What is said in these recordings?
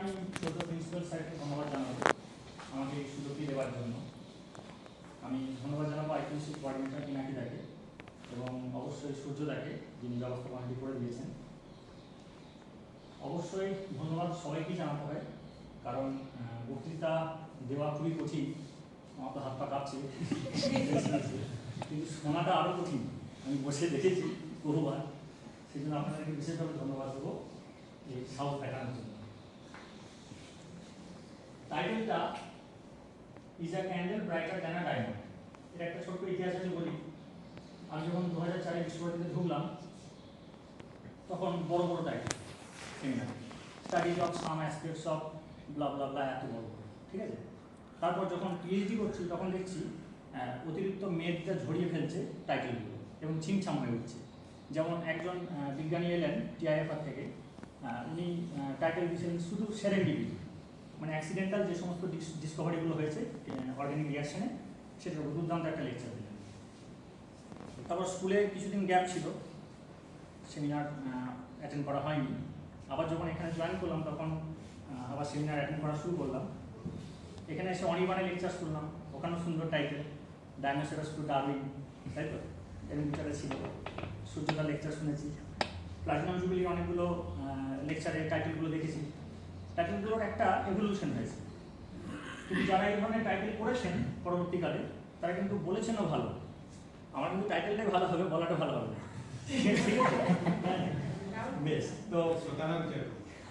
আমি ছোট প্রিন্সিপাল স্যারকে ধন্যবাদ জানাবো আমাকে এই সুযোগটি দেওয়ার জন্য। আমি ধন্যবাদ জানাবো আইকিউসি কোঅর্ডিনেটর পিনাকিদাকে এবং অবশ্যই সূর্যদাকে, যিনি ব্যবস্থাপনাটি করে দিয়েছেন। অবশ্যই ধন্যবাদ সবাইকেই জানাতে হয়, কারণ বক্তৃতা দেওয়া খুবই কঠিন। আমার তো হাত পা কাঁপছে, কিন্তু শোনাটা আরও কঠিন। আমি বসে দেখেছি বহুবার, সেই জন্য আপনাদেরকে বিশেষভাবে ধন্যবাদ দেবো এই সাহস দেখানোর জন্য। টাইটেলটা is a candle brighter than a diamond. এটা একটা ছোট্ট ইতিহাস আছে বলি। আমি যখন 2004-এ বিশ্বভারতীতে ঢুকলাম, তখন বড় বড় title seminar, studies of some aspects of blah blah blah, এত বড় বড়, ঠিক আছে। তারপর যখন পিএইচডি করছি তখন দেখছি অতিরিক্ত মেদটা ঝরিয়ে ফেলছে টাইটেলগুলো এবং ছিমছাম হয়ে উঠছে। যেমন একজন বিজ্ঞানী এলেন টিআইএফআর থেকে, উনি টাইটেল দিয়েছিলেন শুধু সেরেন্ডিপিটি, মানে অ্যাক্সিডেন্টাল যে সমস্ত ডিসকভারিগুলো হয়েছে অর্গানিক রিয়াকশনে, সেটার উপর দুর্দান্ত একটা লেকচার দিলেন। তারপর স্কুলে কিছুদিন গ্যাপ ছিল, সেমিনার অ্যাটেন্ড করা হয়নি। আবার যখন এখানে জয়েন করলাম তখন আবার সেমিনার অ্যাটেন্ড করা শুরু করলাম। এখানে এসে অনির্বাণে লেকচার শুনলাম, ওখানেও সুন্দর টাইটেল, ডাইনোসরাস টু ডারউইন, তাই তো এরকম লেকচারে ছিল। সূর্যদার লেকচার শুনেছি, প্লাটিনাম জুবিলির অনেকগুলো লেকচারের টাইটেলগুলো দেখেছি। টাইটেলগুলোর একটা এভলিউশন হয়েছে, কিন্তু যারা এই ধরনের টাইটেল করেছেন পরবর্তীকালে তারা কিন্তু বলেছেনও ভালো। আমার কিন্তু টাইটেলটাই ভালো হবে, বলাটা ভালো হবে, ঠিক আছে? বেশ, তো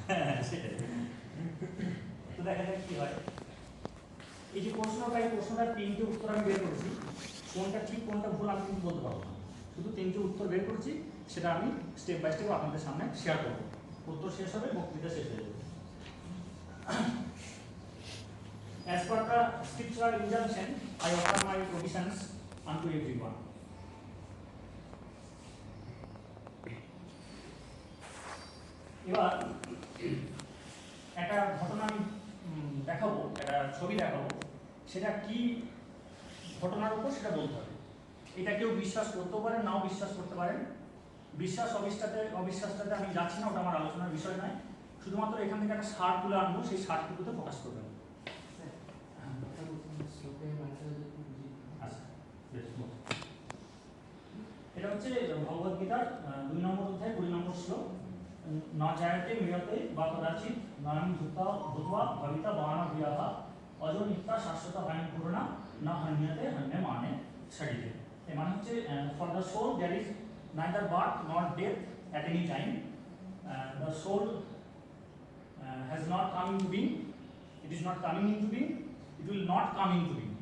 হ্যাঁ সেটাই। তো দেখা যাক কি হয়। এই যে প্রশ্নটা, এই প্রশ্নটার 3টে উত্তর আমি বের করেছি। কোনটা ঠিক কোনটা ভুল আমি কিন্তু বলতে পারবো না, শুধু 3টে উত্তর বের করেছি, সেটা আমি স্টেপ বাই স্টেপ আপনাদের সামনে শেয়ার করবো। উত্তর শেষ হবে, বক্তৃতা শেষ হয়ে যাবে। As per the scriptural injunction, I offer my obeisance unto everyone. এবার একটা ঘটনা আমি দেখাবো, একটা ছবি দেখাবো, সেটা কি ঘটনার উপর সেটা বলতে হবে। এটা কেউ বিশ্বাস করতেও পারেন, নাও বিশ্বাস করতে পারেন। বিশ্বাস অবিশ্বাসটাতে আমি যাচ্ছি না, ওটা আমার আলোচনার বিষয় নয়। শুধুমাত্র এখান থেকে একটা সার তুলে আনবো, সেই সারটুকুতে ফোকাস করবেন। এটা হচ্ছে ভগবদ গীতার 2 নম্বর অধ্যায় 20 নম্বর শ্লোক। না জায়তে মিয়তে বা কদাচিৎ নাম ভূত্বা ভবিতা বানা ভূয়াহা অজ নিত্যা শাশ্বত ভয়ং পূর্ণা না হন্যতে হন্যে মানে ছাড়িতে। এর মানে হচ্ছে for the soul there is neither birth not death at any time. The soul has not come into being, it is not coming into being, it will not come into being.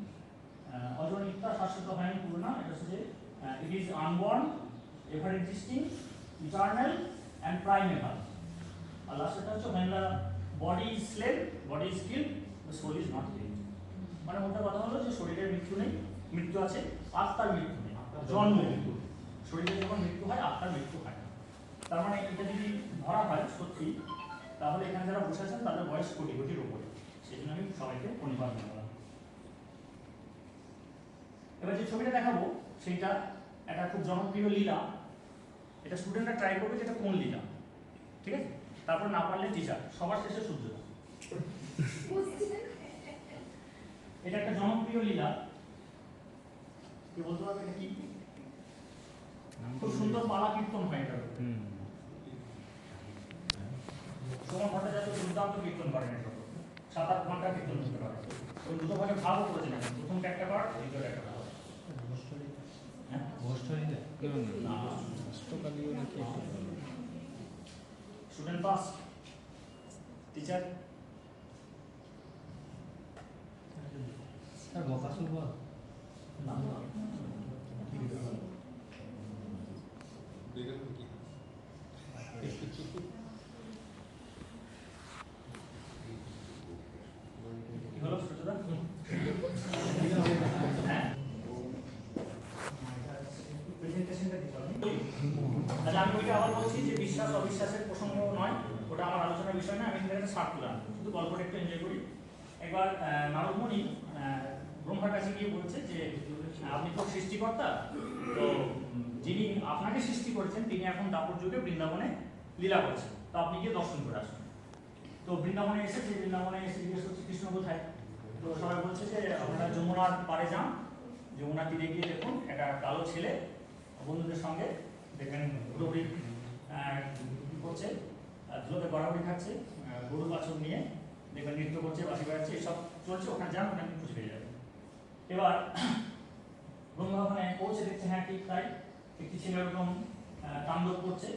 অজ নিত্যা শাশ্বত ভয়ং পূর্ণা, এটা হচ্ছে it is unborn, ever existing, eternal and primeval. আর লাস্টটা হচ্ছে when the body is slain, body is killed, the soul is not killed. মানে মোটা কথা হলো যে শরীরের মৃত্যু নেই, মৃত্যু আছে, আত্মার মৃত্যু নেই, জন্ম মৃত্যু। শরীরে যখন মৃত্যু হয়, আত্মার মৃত্যু হয় না। তার মানে এটা যদি ধরা হয় সত্যি, তাহলে এখানে যারা বসে আছেন তাদের বয়স কোটি কোটির উপরে। সেই জন্য আমি সবাইকে পরিবার জানালাম। এবার যে ছবিটা দেখাবো সেইটা একটা খুব জনপ্রিয় লীলা। এটা স্টুডেন্টরা ট্রাই করবে যে এটা কোন লীলা, ঠিক আছে? তারপর না পারলে টিচার, সবার শেষে সূর্যদা। এটা একটা জনপ্রিয় লীলা, কি বলতে পারবে এটা কি? খুব সুন্দর পালা কীর্তন হয় এটা। সুমন ভট্টাচার্য দুর্দান্ত কীর্তন করেন, এটা 7-8 ঘন্টা কীর্তন করতে পারে। ওই দুটো ভাগে ভাগও করেছেন, প্রথমটা একটা পার্ট, দ্বিতীয়টা একটা part. Student pass, teacher Bakasur বল না হলো সূর্যদা। হ্যাঁ প্রেজেন্টেশনটা দিতে হবে। আচ্ছা, আমি ওইটা আবার বলছি যে বিশ্বাস অবিশ্বাসের প্রসঙ্গ নয়, ওটা আমার আলোচনার বিষয় নয়। আমি এখানে সার তুলাম, শুধু গল্পটা একটু এনজয় করি। একবার নারদমণি ব্রহ্মার কাছে গিয়ে বলছে যে আপনি তো সৃষ্টিকর্তা, তো যিনি আপনাকে সৃষ্টি করেছেন তিনি এখন দাপর যুগে বৃন্দাবনে লীলা করছেন, তো আপনি গিয়ে দর্শন করে আসুন। তো বৃন্দাবনে এসেছে, বৃন্দাবনে এসে জিজ্ঞেস করছে কৃষ্ণ কোথায়। তো সবাই বলছে যে আপনারা যমুনার পাড়ে যান, যমুনা তীরে গিয়ে দেখুন একটা কালো ছেলে বন্ধুদের সঙ্গে দেখবেন ঘোরাঘুরি করছে, ধুলোতে গড়াগড়ি খাচ্ছে, গরু বাছুর নিয়ে দেখবেন নৃত্য করছে, বাসি বেড়াচ্ছে, এসব চলছে, ওখানে যান, ওখানে খুঁজে পেয়ে যাবে। এবার ব্রহ্মা ওখানে পৌঁছে দেখছে হ্যাঁ ঠিক তাই, একটি ছেলে ওরকম তাণ্ডব করছে।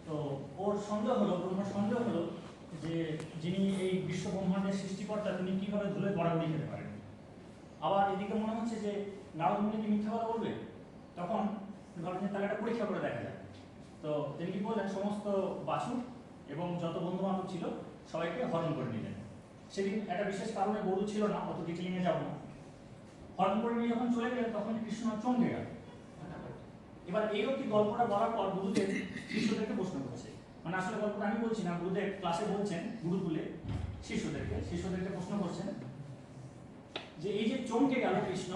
তো ওর সন্দেহ হলো, ব্রহ্মার সন্দেহ হলো যে যিনি এই বিশ্ব ব্রহ্মাণ্ডের সৃষ্টিকর্তা তিনি কিভাবে ধুলে গড়াগড়ি খেতে পারেন। আবার এদিকে মনে হচ্ছে যে নারদ মুনি কি মিথ্যা কথা বলবে, তখন ভাবছেন তাহলে একটা পরীক্ষা করে দেখা যায়। তো তিনি কি বললেন, সমস্ত বাছুর এবং যত বন্ধু বান্ধব ছিল সবাইকে হরণ করে নিলেন। সেদিন একটা বিশেষ কারণে গরু ছিল না, অত ডিটেলিংয়ে যাব না। হরণ করে নিয়ে যখন চলে গেলেন তখন কৃষ্ণ চমকে গেল। এবার এই অবধি গল্পটা বলার পর গুরুদেব শিষ্যদেরকে প্রশ্ন করছে, মানে আসলে গল্পটা আমি বলছি না, গুরুদেব ক্লাসে বলছেন গুরুকুলে শিষ্যদেরকে প্রশ্ন করছেন যে এই যে চমকে গেল কৃষ্ণ,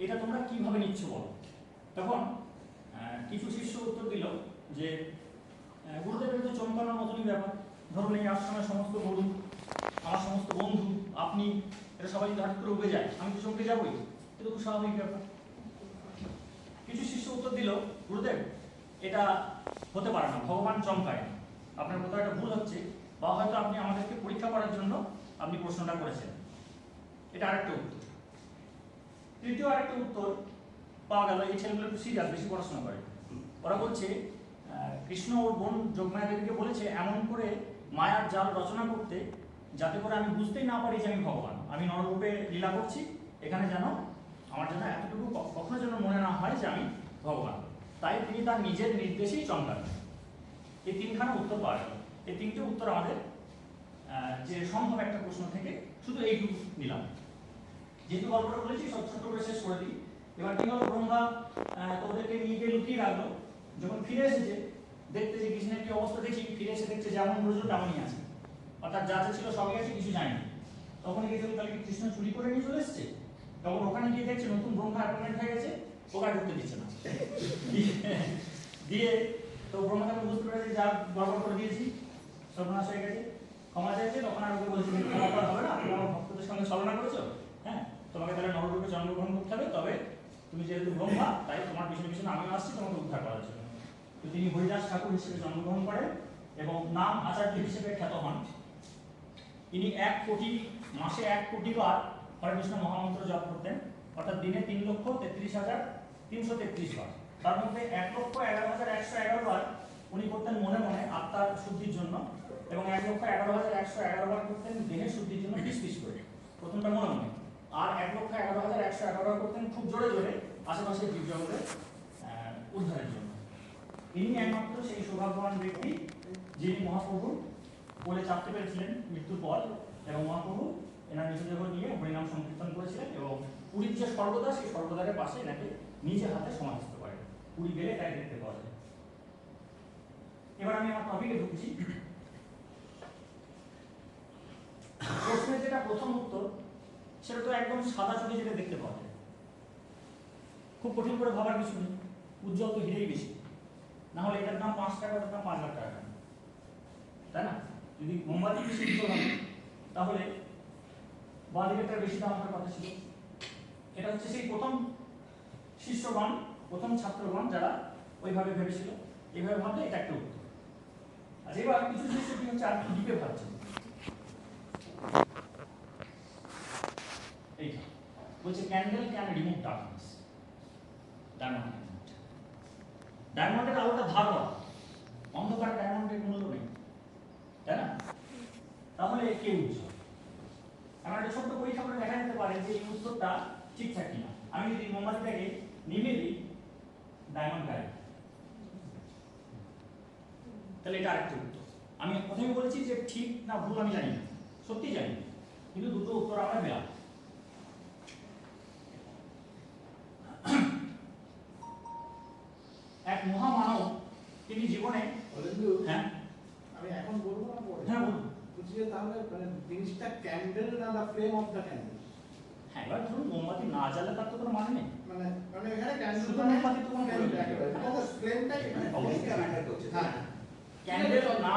এটা তোমরা কিভাবে নিচ্ছ বলো। তখন কিছু শিষ্য উত্তর দিল যে গুরুদেবের তো চমকানোর মতনই ব্যাপার, ধরুন এই আশ্রমের সমস্ত গরু, আমার সমস্ত বন্ধু, আপনি, এটা সবাই যদি হঠাৎ করে উঠে যায় আমি তো চমকে যাবই, এটা খুব স্বাভাবিক ব্যাপার। কিছু শিষ্য উত্তর দিল, গুরুদেব এটা হতে পারে না, ভগবান চমকায়, আপনার কোথাও একটা ভুল হচ্ছে, বা হয়তো আপনি আমাদেরকে পরীক্ষা করার জন্য আপনি প্রশ্নটা করেছেন। এটা আরেকটা উত্তর। তৃতীয় আরেকটা উত্তর পাওয়া গেল, এই ছেলেগুলো একটু সিরিয়াস, বেশি পড়াশোনা করে। ওরা বলছে কৃষ্ণ ওর বোন যোগমায়া দেবীকে বলেছে এমন করে মায়ার জাল রচনা করতে যাতে করে আমি বুঝতেই না পারি যে আমি ভগবান, আমি নররূপে লীলা করছি, এখানে যেন আমার যেন এতটুকু কখনো যেন মনে না হয় যে আমি ভগবান। তাই তিনি তার নিজের নির্দেশেই চমকান। এই তিনখানা উত্তর পাওয়া গেল। এই তিনটে উত্তর আমাদের যে সম্ভব একটা প্রশ্ন থেকে শুধু এইটুকু নিলাম। যেহেতু গল্পটা বলেছি সব ছোট করে শেষ করে দিই। এবার কি হলো, ব্রহ্মা ওদেরকে নিয়ে গিয়ে লুকিয়ে রাখলো। যখন ফিরে এসেছে দেখতে যে কৃষ্ণের কি অবস্থা দেখি, ফিরে এসে দেখছে যেমন বুঝলো তেমনই আছে, অর্থাৎ যা যা ছিল সবই আছে, কিছু যায়নি। তখন গিয়েছিল তাহলে কি কৃষ্ণ চুরি করে নিয়ে চলে এসছে। তখন ওখানে গিয়ে দেখছে নতুন ব্রহ্মা অ্যাপয়েন্টমেন্ট হয়ে গেছে, ওকে ঢুকতে দিচ্ছে না। দিয়ে তো ব্রহ্মা তাকে বুঝতে পেরেছে যা গড়বড় করে দিয়েছি, সর্বনাশ হয়ে গেছে, ক্ষমা চাইছে। তখন আর ওকে বলছে ক্ষমা করা হবে না, তুমি আমার ভক্তদের সঙ্গে ছলনা করেছো, হ্যাঁ তোমাকে তাহলে নররূপে জন্মগ্রহণ করতে হবে, তবে তুমি যেহেতু ব্রহ্মা তাই তোমার পিছনে পিছনে আমিও আসছি তোমাকে উদ্ধার করার জন্য। তো তিনি হরিদাস ঠাকুর হিসেবে জন্মগ্রহণ করেন এবং নাম আচার্য হিসেবে খ্যাত হন। ইনি 1 কোটি মাসে 1 কোটি বার হরে কৃষ্ণ মহামন্ত্র জপ করতেন, অর্থাৎ দিনে 3,33,333 বার। তার মধ্যে 1,11,111 বার উনি করতেন মনে মনে আত্মার শুদ্ধির জন্য, এবং 1,11,111 বার করতেন দেহের শুদ্ধির জন্য 20 করে, প্রথমটা মনে মনে। আর 1,11,111 বার করতেন খুব জোরে জোরে আশেপাশের জীবজগতের উদ্ধারের জন্য। ইনি একমাত্র সেই সৌভাগ্যবান ব্যক্তি যিনি মহাপ্রভুর বলে চাপতে পেরেছিলেন মৃত্যুর পর, এবং মহাপ্রভু এনার মৃতদেহ নিয়ে হরিনাম সংকীর্তন করেছিলেন, এবং পুরীর যে সর্বদা সেই সর্বদারের পাশে এনাকে নিজে হাতে সমাধিস্থ করেন। পুরী গেলে তাই দেখতে পাওয়া যায়। এবার আমি আমার টপিকে ঢুকছি। প্রশ্নের যেটা প্রথম উত্তর সেটা তো একদম সাদা চুলে যেটা দেখতে পাওয়া যায়, খুব কঠিন করে ভাবার কিছু নেই, উজ্জ্বল তো হিরেই বেশি, না হলে এটার দাম 5 টাকা, ওটার দাম 5 লাখ টাকা, তাই না? যদি মোমবাতি বেশি উজ্জ্বল হবে তাহলে বাঁ দিকেরটার বেশি দাম হওয়ার কথা ছিল। এটা হচ্ছে সেই প্রথম শিষ্যগণ, প্রথম ছাত্রগণ যারা ওইভাবে ভেবেছিল, এইভাবে ভাবলে এটা একটা উত্তর। আচ্ছা, এবার কিছু শিষ্য কি হচ্ছে আর ডিপে ভাবছে, এইটা বলছে ক্যান্ডেল ক্যান রিমুভ ডার্কনেস। ডায়মন্ডের আলোটা ধারণ, অন্ধকার ডায়মন্ডের মূল্য নেই, তাই না? তাহলে কে উজ্জ্বল? আমার একটা ছোট্ট পরীক্ষা করে দেখা যেতে পারে যে এই উত্তরটা ঠিকঠাক কিনা। আমি যদি মোমবাতিটাকে নিভিয়ে দিই ডায়মন্ড গায়ে, তাহলে এটা আরেকটা উত্তর। আমি প্রথমে বলেছি যে ঠিক না ভুল আমি জানি না, সত্যি জানি, কিন্তু দুটো উত্তর আমরা পেলাম। এক মহামানব তিনি জীবনে, হ্যাঁ আমি এখন বলবো না পরে? হ্যাঁ বলুন। বুঝছি যে তাহলে মানে জিনিসটা ক্যান্ডেল না দা ফ্লেম অফ দা ক্যান্ডেল। হ্যাঁ, এবার ধরুন মোমবাতি না জ্বালে তার তো কোনো মানে নেই, মানে এখানে ক্যান্ডেল শুধু মোমবাতি তো কোনো ফ্লেমটাই অবশ্যই ক্যান্ডেল করছে। হ্যাঁ ক্যান্ডেল না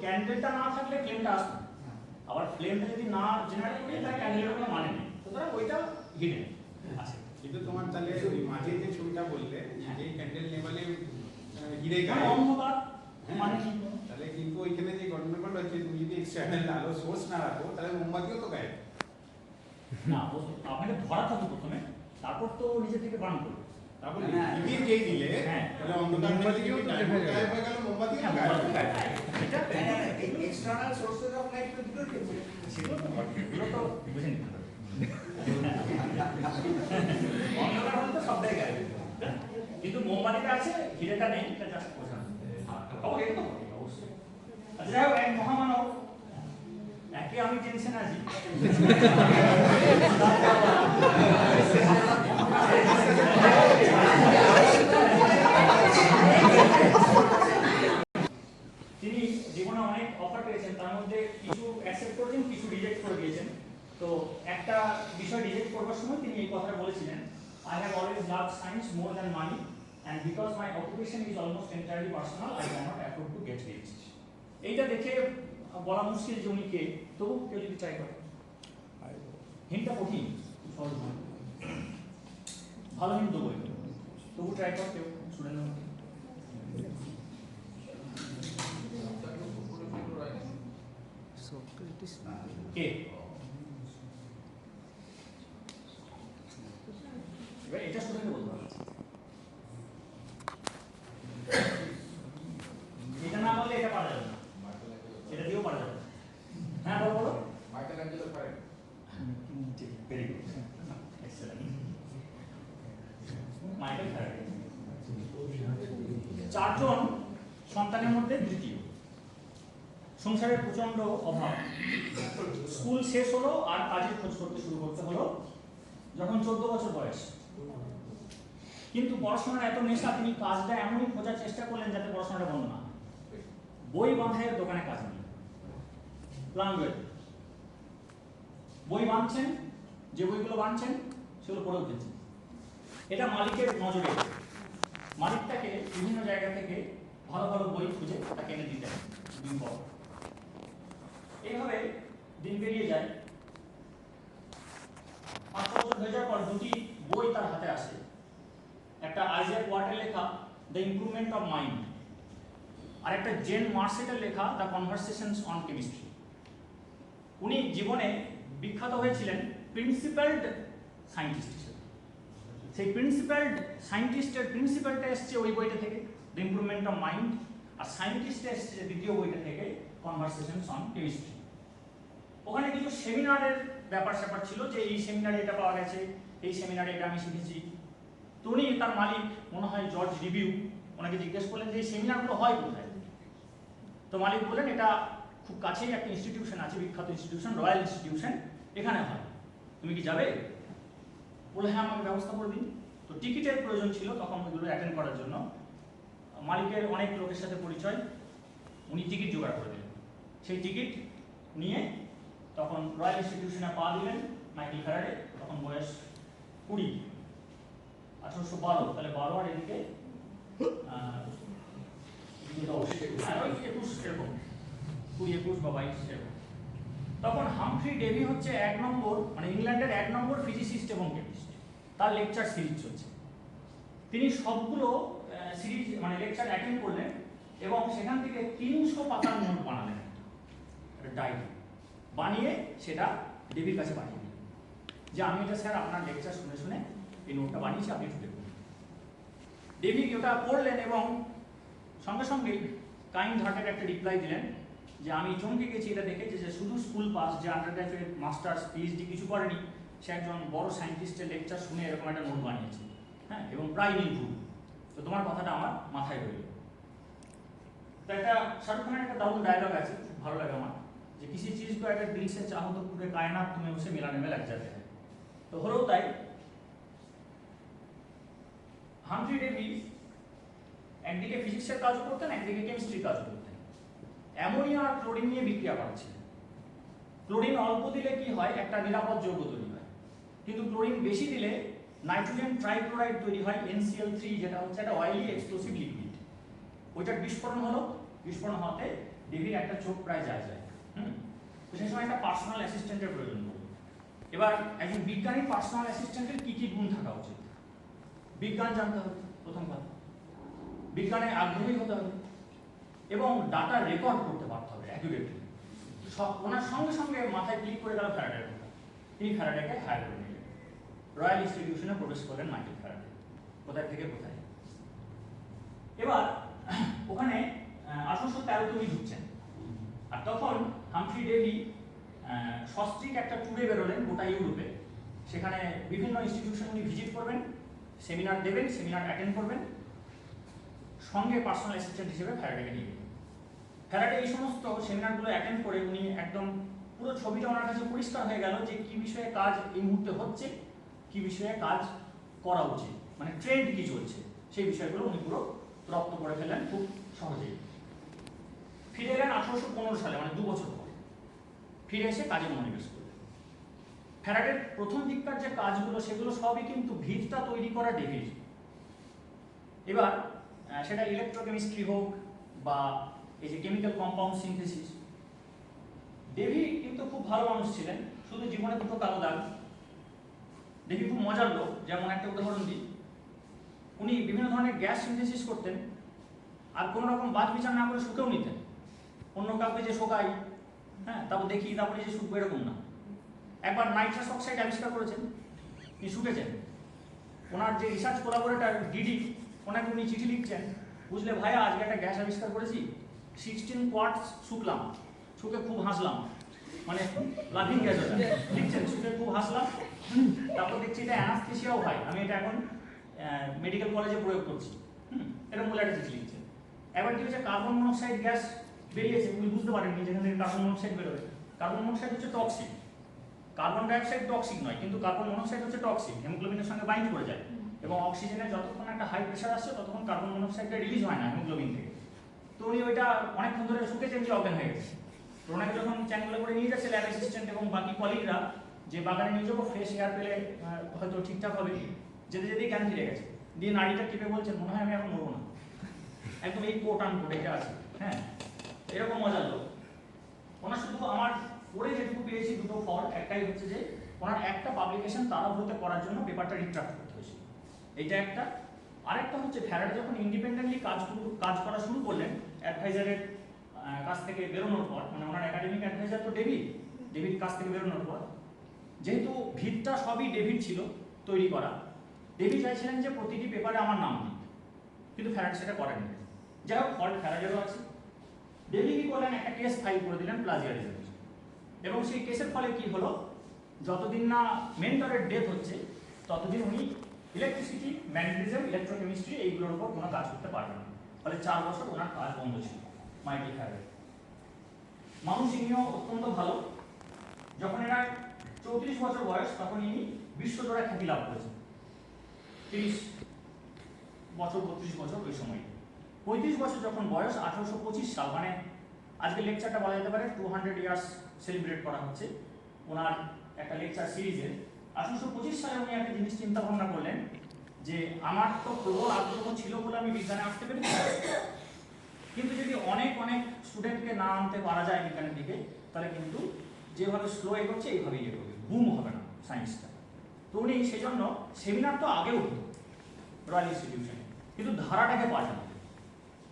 ক্যান্ডেলটা না থাকলে ফ্লেমটা আসবে না। আবার ফ্লেমটা যদি না জেনারেট করি তাহলে ক্যান্ডেলের কোনো মানে নেই, সুতরাং ওইটা হিডেন আছে। কিন্তু তোমার তাহলে ওই মাঝে যে ছবিটা বললে যে ক্যান্ডেল নেভালে হিরে মানে গায়ে অন্ধকার মানে কি? তাহলে কিন্তু ওইখানে যে ঘটনাটা হচ্ছে তুমি যদি এক্সটার্নাল আলো সোর্স না রাখো তাহলে মোমবাতিও তো গায়ে না আপনাকে ধরাতে হবে প্রথমে, তারপর তো নিজে থেকে বার্ন করবে। তারপর না, নিভিয়ে যেই দিলে হ্যাঁ। তাহলে অন্ধকার মোমবাতিও তো দেখা যায়। গায়ে হয়ে গেল মোমবাতিও তো গায়ে হয়ে গেল। এটা এক্সটার্নাল সোর্সেস অফ লাইট তো দুটো ক্ষেত্রে সেগুলো তো বটে, এগুলো তো বুঝে নিতে হবে। অন্ধকার হলে তো সব জায়গায় কিন্তু মোমবাতিটা আছে, হিরেটা নেই, এটা জাস্ট বোঝানো। খবর এটা তো বটে, অবশ্যই। আচ্ছা যাই হোক, এক মহামানব, একে আমি টেনশন আছি। তিনি জীবনে অনেক অফার পেয়েছেন, তার মধ্যে কিছু অ্যাকসেপ্ট করেছেন, কিছু রিজেক্ট করে দিয়েছেন। তো একটা বিষয় রিজেক্ট করবার সময় তিনি এই কথাটা বলেছিলেন, I have always loved science more than money and because my occupation is almost entirely personal, I cannot afford to get rich. এইটা দেখে বলা মুশকিল যে উনি কে, তবু কেউ যদি ট্রাই করে। হিন্টটা কঠিন, সহজ নয়, ভালো হিন্ট দেবো, তবু ট্রাই কর কেউ স্টুডেন্টের মধ্যে। কে? এবার এটা স্টুডেন্টকে বলতে হবে, এটা না বললে এটা পারা যাবে না, এটা দিয়েও পারা যাবে না। হ্যাঁ বলো বলো। Very good, excellent. Michael Faraday. চারজন সন্তানের মধ্যে তৃতীয়, সংসারের প্রচন্ড অভাব, স্কুল শেষ হলো আর কাজের খোঁজ করতে শুরু করতে হলো যখন 14 বছর বয়স। কিন্তু পড়াশোনার এত নেশা, তিনি কাজটা এমনই খোঁজার চেষ্টা করলেন যাতে পড়াশোনাটা বন্ধ না হয়। বই বাঁধাইয়ের দোকানে কাজ নিলেন, প্ল্যান রয়েছে, বই বাঁধছেন, যে বইগুলো বাঁধছেন সেগুলো পড়ে উঠেছেন। এটা মালিকের নজরে, মালিক তাকে বিভিন্ন জায়গা থেকে ভালো ভালো বই খুঁজে তাকে এনে দিতেন দিন পর। এইভাবে দিন পেরিয়ে যায়। 5 বছর হয়ে যাওয়ার পর দুটি বই তার হাতে আসে, একটা আইজ্যাক ওয়াটের লেখা দ্য ইমপ্রুভমেন্ট অফ মাইন্ড, আর একটা জেন মার্সেটের লেখা দ্য কনভারসেশনস অন কেমিস্ট্রি। উনি জীবনে বিখ্যাত হয়েছিলেন প্রিন্সিপালড সায়েন্টিস্ট হিসেবে। সেই প্রিন্সিপালড সায়েন্টিস্টের প্রিন্সিপালটা এসছে ওই বইটা থেকে, দ্য ইমপ্রুভমেন্ট অফ মাইন্ড, আর সায়েন্টিস্টটা এসছে দ্বিতীয় বইটা থেকে, কনভারসেশনস অন কেমিস্ট্রি। ওখানে কিছু সেমিনারের ব্যাপার স্যাপার ছিল, যে এই সেমিনারে এটা পাওয়া গেছে, এই সেমিনারে এটা আমি শিখেছি। তো উনি তার মালিক, মনে হয় জর্জ রিভিউ, ওনাকে জিজ্ঞেস করলেন যে এই সেমিনারগুলো হয় কোথায়। তো মালিক বললেন এটা খুব কাছেই একটা ইনস্টিটিউশন আছে, বিখ্যাত ইনস্টিটিউশন, রয়্যাল ইনস্টিটিউশন, এখানে হয়, তুমি কি যাবে? বলে হ্যাঁ আমাকে ব্যবস্থা করে দিন। তো টিকিটের প্রয়োজন ছিল তখন ওইগুলো অ্যাটেন্ড করার জন্য। মালিকের অনেক লোকের সাথে পরিচয়, উনি টিকিট জোগাড় করে দিলেন। সেই টিকিট নিয়ে তখন রয়্যাল ইনস্টিটিউশনে পা দিলেন মাইকেল ফ্যারাডে। তখন বয়স 20, 1812, তাহলে 12 আর এদিকে 21 এরকম, 20, 21 বা 22 এরকম। তখন হামফ্রি ডেভি হচ্ছে 1 নম্বর, মানে ইংল্যান্ডের 1 নম্বর ফিজিসিস্ট এবং কেমিস্ট। তার লেকচার সিরিজ চলছে, তিনি সবগুলো সিরিজ মানে লেকচার অ্যাটেন্ড করলেন এবং সেখান থেকে 300 পাতার নোট বানালেন, একটা ডায়েরি বানিয়ে সেটা ডেভির কাছে পাঠিয়ে দিলেন যে আমি এটা স্যার আপনার লেকচার শুনে শুনে এই নোটটা বানিয়েছি, আপনি একটু দেখুন। ডেভি ওটা পড়লেন এবং সঙ্গে সঙ্গে কাইন্ড হার্টেড একটা রিপ্লাই দিলেন যে আমি চমকে গেছি এটা দেখে যে শুধু স্কুল পাস, যে আন্ডার গ্র্যাজুয়েট, মাস্টার্স, পিএইচডি কিছু করেনি, সে একজন বড় সায়েন্টিস্টের লেকচার শুনে এরকম একটা নোট বানিয়েছে, হ্যাঁ, এবং প্রায় নির্ভুল। তো তোমার কথাটা আমার মাথায় রইল। তো একটা শাহরুখ খানের একটা দারুণ ডায়লগ আছে, খুব ভালো লাগে আমার, যে किसी चीज को अगर दिल से चाहो तो पूरे कायनात तुम्हें उसे मिलाने में लग जाते हैं। तो হলো তাই, হামফ্রি ডেভি একদিকে ফিজিক্সের কাজ করতেন, একদিকে কেমিস্ট্রির কাজ করতেন। অ্যামোনিয়া আর ক্লোরিন নিয়ে বিক্রিয়া করাচ্ছিলেন। ক্লোরিন অল্প দিলে কি হয়, একটা নিরাপদ যৌগ তৈরি হয়, কিন্তু ক্লোরিন বেশি দিলে নাইট্রোজেন ট্রাইক্লোরাইড তৈরি হয়, NCl3, যেটা হচ্ছে একটা অয়েলি এক্সপ্লোসিভ লিকুইড। ওইটার বিস্ফোরণ হলো, বিস্ফোরণ হওয়াতে ডেভির একটা চোখ প্রায় যায়। তো সেই সময় একটা পার্সোনাল অ্যাসিস্ট্যান্টের প্রয়োজন পড়ে। এবার একজন বিজ্ঞানী পার্সোনাল অ্যাসিস্ট্যান্টের কি কি গুণ থাকা উচিত? বিজ্ঞান জানতে হবে প্রথম কথা, বিজ্ঞানে আগ্রহী হতে হবে এবং ডাটা রেকর্ড করতে পারতে হবে অ্যাকুরেটলি। ওনার সঙ্গে সঙ্গে মাথায় ক্লিক করে গেল ফ্যারাডের কথা। তিনি ফ্যারাডেকে হায়ার করে নিলেন, রয়্যাল ইনস্টিটিউশনে প্রবেশ করলেন মাইকেল ফ্যারাডে। কোথায় থেকে কোথায়? এবার ওখানে 1813 উনি ঢুকছেন, আর তখন হামফ্রি ডেভি সস্ত্রীক একটা ট্যুরে বেরোলেন গোটা ইউরোপে। সেখানে বিভিন্ন ইনস্টিটিউশন উনি ভিজিট করবেন, সেমিনার দেবেন, সেমিনার অ্যাটেন্ড করবেন, সঙ্গে পার্সোনাল অ্যাসিস্ট্যান্ট হিসেবে ফ্যারাডেকে নিয়ে গেলেন। ফ্যারাডে এই সমস্ত সেমিনারগুলো অ্যাটেন্ড করে উনি একদম পুরো ছবিটা ওনার কাছে পরিষ্কার হয়ে গেল যে কি বিষয়ে কাজ এই মুহূর্তে হচ্ছে, কি বিষয়ে কাজ করা উচিত, মানে ট্রেন্ড কি চলছে, সেই বিষয়গুলো উনি পুরো রপ্ত করে ফেলেন খুব সহজেই। ফিরে এলেন 1815 সালে, মানে 2 বছর পর। ফিরে এসে কাজে মনোনিবেশ করলেন। ফ্যারাডের প্রথম দিককার যে কাজগুলো সেগুলো সবই কিন্তু ভিতটা তৈরি করা ডেভির। এবার সেটা ইলেকট্রোকেমিস্ট্রি হোক বা এই যে কেমিক্যাল কম্পাউন্ড সিনথেসিস। ডেভি কিন্তু খুব ভালো মানুষ ছিলেন, শুধু জীবনে দুটো কালো দাগ। ডেভি খুব মজার লোক। যেমন একটা উদাহরণ দিই, উনি বিভিন্ন ধরনের গ্যাস সিনথেসিস করতেন আর কোনো রকম বাদ বিচার না করে শুকেও নিতেন। অন্য কাউকে যে শোকাই, তারপর দেখি তারপরে যে শুকবো, এরকম না। একবার নাইট্রাস অক্সাইড আবিষ্কার করেছেন, তিনি শুকেছেন। ওনার যে রিসার্চ কোলাবোরেটর ডিডি, ওনাকে উনি চিঠি লিখছেন, বুঝলে ভাইয়া আজকে একটা গ্যাস আবিষ্কার করেছি, 16 কোয়ার্টস শুকলাম, শুকে খুব হাসলাম, মানে লাভিং গ্যাস ওটা লিখছেন, শুকে খুব হাসলাম। তারপর দেখছি এটা অ্যানাস্থেসিয়াও হয়, আমি এটা এখন মেডিকেল কলেজে প্রয়োগ করছি। এরকম বলে একটা চিঠি লিখছেন। এবার কি হচ্ছে, কার্বন মনোক্সাইড গ্যাস বেরিয়েছে, উনি বুঝতে পারেননি যেখান থেকে কার্বন মনোক্সাইড বেরোবে। কার্বন মনোক্সাইড হচ্ছে টক্সিক, কার্বন ডাইঅক্সাইড টক্সিক নয়, কিন্তু কার্বন মনোক্সাইড হচ্ছে টক্সিক, হিমোগ্লোবিনের সঙ্গে বাইন্ড করে যায় এবং অক্সিজেনের যতক্ষণ একটা হাই প্রেশার আসছে ততক্ষণ কার্বন মনোক্সাইডটা রিলিজ হয় না হিমোগ্লোবিন থেকে। তো উনি ওইটা অনেকক্ষণ ধরে শুকেছেন যে অজ্ঞান হয়ে গেছে। তো ওনাকে যখন চ্যানেলে করে নিয়ে যাচ্ছে ল্যাব অ্যাসিস্ট্যান্ট এবং বাকি কলিগরা, যে বাগানে নিয়ে যাবো, ফ্রেশ এয়ার পেলে হয়তো ঠিকঠাক হবে, যেতে যেতেই জ্ঞান ফিরে গেছে। দিয়ে নাড়িটা টিপে বলছেন, মনে হয় আমি এখন মরবো না, একদম এই কোট আন কোট এটা আছে। এরকম মজার লোক। ওনার শুধু আমার পড়ে যেটুকু পেয়েছি দুটো ফল, একটাই হচ্ছে যে ওনার একটা পাবলিকেশন তাড়াহুড়োতে করার জন্য পেপারটা রিট্রাক্ট করতে হয়েছে, এইটা একটা। আরেকটা হচ্ছে ফ্যারাডে যখন ইন্ডিপেন্ডেন্টলি কাজ করা শুরু করলেন, অ্যাডভাইজারের কাছ থেকে বেরোনোর পর, মানে ওনার একাডেমিক অ্যাডভাইজার তো ডেভিড কাছ থেকে বেরোনোর পর, যেহেতু ভিতটা সবই ডেভিড ছিল তৈরি করা, ডেভি চাইছিলেন যে প্রতিটি পেপারে আমার নাম দিই, কিন্তু ফ্যারাডে সেটা করেননি। যাই হোক, ফল্ট ফ্যারাডেরও আছে। ডেভি কি করলেন, একটা কেস ফাইল করে দিলেন প্লাজিয়ারিজমের, এবং সেই কেসের ফলে কি হলো, যতদিন না মেন্টরের ডেথ হচ্ছে ততদিন উনি ইলেকট্রিসিটি, ম্যাগনেটিজম, ইলেকট্রোকেমিস্ট্রি এইগুলোর উপর কোনো কাজ করতে পারবেন না। ফলে 4 বছর ওনার কাজ বন্ধ ছিল মাইকেল ফ্যারাডে। মানুষ ইনিও অত্যন্ত ভালো। যখন এনার 34 বছর বয়স, তখন ইনি বিশ্বজোড়া খ্যাতি লাভ করেছেন। 30 বছর 32 বছর ওই সময়। 35 বছর যখন বয়স, 1825 সাল, মানে আজকে লেকচারটা বলা যেতে পারে 200 ইয়ার্স সেলিব্রেট করা হচ্ছে ওনার একটা লেকচার সিরিজের। 1825 সালে উনি একটা জিনিস চিন্তা ভাবনা করলেন যে আমার তো প্রবল আগ্রহ ছিল বলে আমি বিজ্ঞানে আসতে পেরেছি, কিন্তু যদি অনেক অনেক স্টুডেন্টকে না আনতে পারা যায় বিজ্ঞানের দিকে, তাহলে কিন্তু যেভাবে স্লো এগোচ্ছে এইভাবেই এগোবে, বুম হবে না সায়েন্সটা। তো উনি সেই জন্য সেমিনার তো আগেও হতো রয়্যাল ইনস্টিটিউশনে, কিন্তু ধারাটাকে পাল্টানো,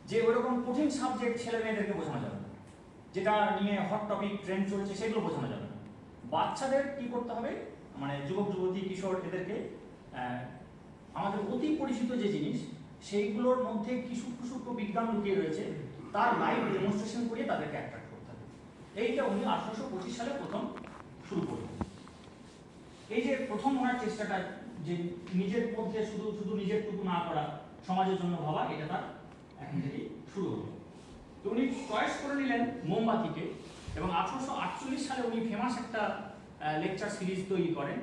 যে ওইরকম কঠিন সাবজেক্ট ছেলে মেয়েদেরকে বোঝানো যাবে না, যেটা নিয়ে হট টপিক ট্রেন্ড চলছে সেগুলো বোঝানো যাবে না। বাচ্চাদের কি করতে হবে, মানে যুবক যুবতী কিশোর, এদেরকে আমাদের অতি পরিচিত যে জিনিস সেইগুলোর মধ্যে কি সূক্ষ্ম সূক্ষ্ম বিজ্ঞান লুকিয়ে রয়েছে তার লাইভ ডেমনস্ট্রেশন করিয়ে তাদেরকে অ্যাট্রাক্ট করতে হবে। এইটা উনি 1825 সালে প্রথম শুরু করলেন। এই যে প্রথম ওনার চেষ্টাটা, যে নিজের মধ্যে শুধু নিজের টুকু না করা, সমাজের জন্য ভাবা, এটা তার এখন থেকেই শুরু হলো। তো উনি চয়েস করে নিলেন মোমবাতিকে, এবং 1848 সালে উনি ফেমাস একটা লেকচার সিরিজ তৈরি করেন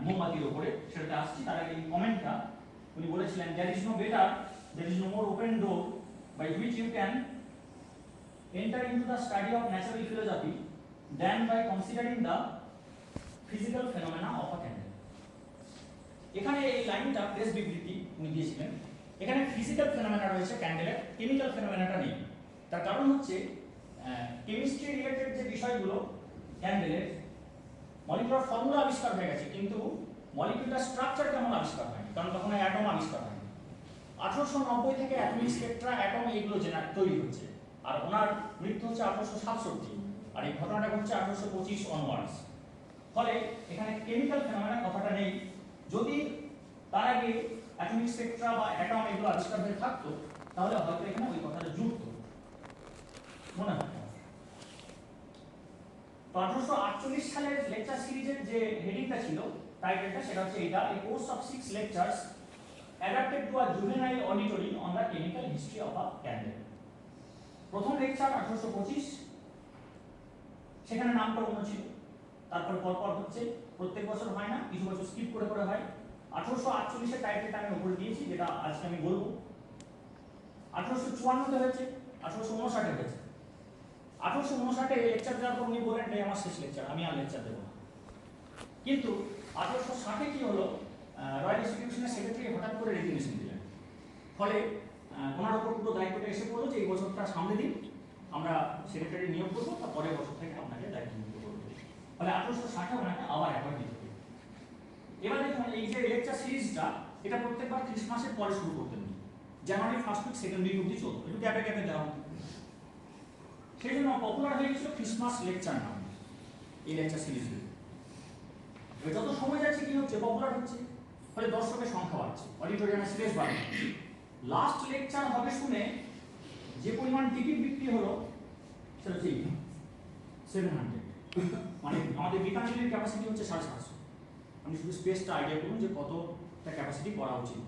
মোমবাতির উপরে, সেটাতে আসছি। তার আগে এই কমেন্টটা উনি বলেছিলেন, there is no more open door by which you can enter into the study of natural philosophy than by considering the physical phenomena of a candle. এখানে এই লাইনটা প্রেস বিবৃতি উনি দিয়েছিলেন, এখানে ফিজিক্যাল ফেনোমেনা রয়েছে ক্যান্ডেলের, কেমিক্যাল ফেনোমেনাটা নেই। তার কারণ হচ্ছে কেমিস্ট্রি রিলেটেড যে বিষয়গুলো ক্যান্ডেলের মলিকুলার ফর্মুলা আবিষ্কার হয়ে গেছে, কিন্তু মলিকুলার স্ট্রাকচার কেমন আবিষ্কার হয়নি, কারণ তখন অ্যাটম আবিষ্কার হয়নি। 1890 থেকে অ্যাটমিক স্পেকট্রা, অ্যাটম এগুলো তৈরি হচ্ছে, আর ওনার মৃত্যু হচ্ছে 1867, আর এই ঘটনাটা ঘটছে 1825 অনওয়ার্ডস। ফলে এখানে কেমিক্যাল ফেনোমেনা কথাটা নেই। যদি তার আগে অ্যাটমিক স্পেকট্রা বা অ্যাটম এগুলো আবিষ্কার হয়ে থাকতো, তাহলে হয়তো এখানে ওই কথাটা যুক্ত মনে হয়। তো 1848 সালের লেকচার সিরিজের যে হেডিংটা ছিল, টাইটেলটা, সেটা হচ্ছে এটা, a course of 6 lectures adapted to a juvenile auditory on the chemical history of a candle। প্রথম লেকচার 1825, সেখানে নামটা অন্য ছিল। তারপর পরপর হচ্ছে, প্রত্যেক বছর হয় না, কিছু বছর স্কিপ করে করে হয়। 1848 এর টাইটেলটা আমি উপরে দিয়েছি, যেটা আজকে আমি বলবো। 1854 হয়েছে, 1859 হয়েছে। 1859 লেকচার দেওয়ার পর উনি বলেন এটাই আমার শেষ লেকচার, আমি আর লেকচার দেবো না। কিন্তু 1860 কি হলো, রয়্যাল ইনস্টিটিউশনের সেক্রেটারি হঠাৎ করে রেজিগনেশন দিলেন। ফলে ওনার উপর পুরো দায়িত্বটা এসে পড়লো যে এই বছরটা সামনে দিন, আমরা সেক্রেটারি নিয়োগ করবো, তার পরের বছর থেকে আপনাকে দায়িত্বমুক্ত করবো। ফলে 1860 ওনাকে আবার অ্যাপয়েন্ট দিতে হবে। এবার দেখুন, এই যে লেকচার সিরিজটা, এটা প্রত্যেকবার ক্রিসমাসের পরে শুরু করতেন, January first week second week অব্দি চলতো, একটু গ্যাপে গ্যাপে দেওয়া হতো। সেই জন্য পপুলার হয়ে গেছিল ক্রিসমাস লেকচার নাম এই লেকচার সিরিজগুলো। যত সময় যাচ্ছে কি হচ্ছে, পপুলার হচ্ছে, ফলে দর্শকের সংখ্যা বাড়ছে, অডিটোরিয়ামের স্পেস বাড়ছে। লাস্ট লেকচার হবে শুনে যে পরিমাণ টিকিট বিক্রি হলো, সেটা হচ্ছে 700। মানে আমাদের গীতাঞ্জলির ক্যাপাসিটি হচ্ছে 750। আপনি শুধু স্পেসটা আইডিয়া করুন যে কতটা ক্যাপাসিটি করা উচিত।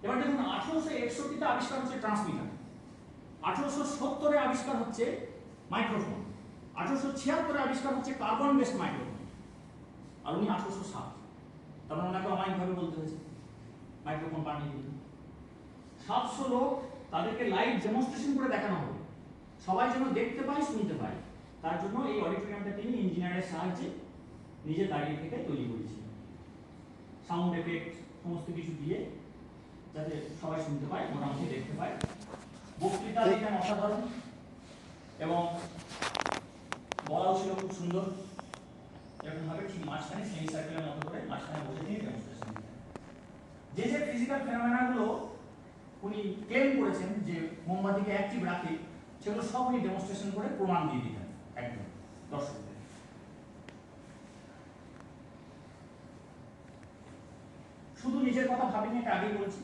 এবার দেখুন, 1861 আবিষ্কার হচ্ছে ট্রান্সমিটার, 1870 আবিষ্কার হচ্ছে মাইক্রোফোন, 1876 আবিষ্কার হচ্ছে কার্বন বেসড মাইক্রোফোন, আর উনি 1807। তারপর ওনাকে অমায়িকভাবে বলতে হয়েছে, মাইক্রোফোন বানিয়ে দিল। 700 লোক, তাদেরকে লাইভ ডেমনস্ট্রেশন করে দেখানো হবে, সবাই যেন দেখতে পায়, শুনতে পায়। তার জন্য এই অডিটোরিয়ামটা তিনি ইঞ্জিনিয়ারের সাহায্যে নিজে দাঁড়িয়ে থেকে তৈরি করেছিলেন, সাউন্ড এফেক্ট সমস্ত কিছু দিয়ে, যাতে সবাই শুনতে পায়, মোটামুটি দেখতে পায়। বক্তৃতা দিতেন অসাধারণ, এবং বলাও ছিল খুব সুন্দর। এরকম ভাবে ঠিক মাঝখানে সেমি সার্কেলের মতো করে মাঝখানে বসে দিয়ে ডেমনস্ট্রেশন দিতেন। যে যে ফিজিক্যাল ফেনোমেনাগুলো উনি ক্লেম করেছেন যে মোমবাতিকে অ্যাক্টিভ রাখে, সেগুলো সব উনি ডেমনস্ট্রেশন করে প্রমাণ দিয়ে দিতেন একদম দর্শকদের। শুধু নিজের কথা ভাবেনি, এটা আগেই বলেছি।